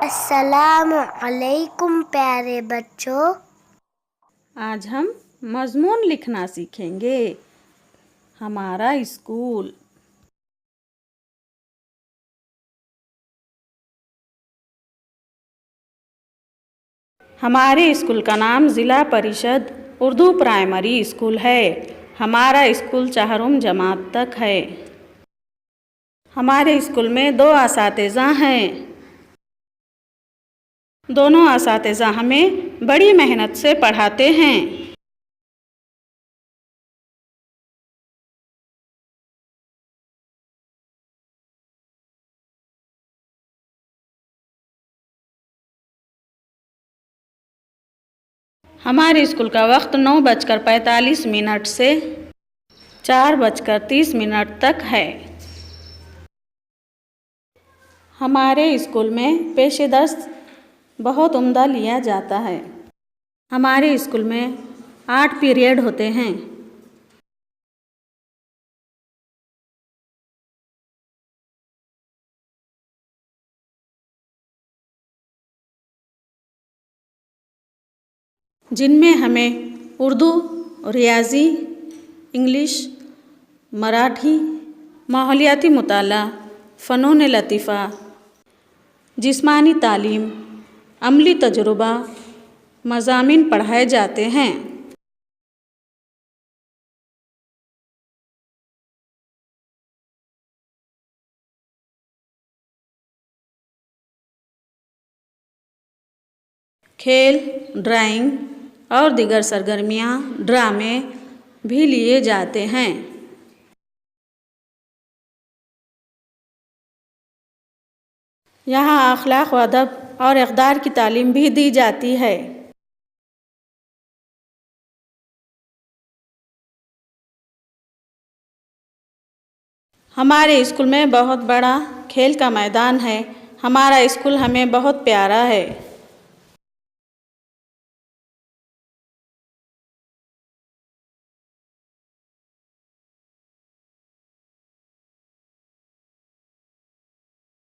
السلام علیکم پیارے بچوں، آج ہم مضمون لکھنا سیکھیں گے۔ ہمارا اسکول۔ ہمارے اسکول کا نام ضلع پریشد اردو پرائمری اسکول ہے۔ ہمارا اسکول چہارم جماعت تک ہے۔ ہمارے اسکول میں 2 اساتذہ ہیں۔ دونوں اساتذہ ہمیں بڑی محنت سے پڑھاتے ہیں۔ ہمارے اسکول کا وقت 9:45 سے 4:30 تک ہے۔ ہمارے اسکول میں پیش درس بہت عمدہ لیا جاتا ہے۔ ہمارے اسکول میں 8 پیریڈ ہوتے ہیں۔ جن میں ہمیں اردو، ریاضی، انگلش، مراٹھی، ماحولیاتی مطالعہ، فنون لطیفہ، جسمانی تعلیم، عملی تجربہ مضامین پڑھائے جاتے ہیں۔ کھیل، ڈرائنگ اور دیگر سرگرمیاں، ڈرامے بھی لیے جاتے ہیں۔ یہاں اخلاق و ادب اور اقدار کی تعلیم بھی دی جاتی ہے۔ ہمارے اسکول میں بہت بڑا کھیل کا میدان ہے۔ ہمارا اسکول ہمیں بہت پیارا ہے۔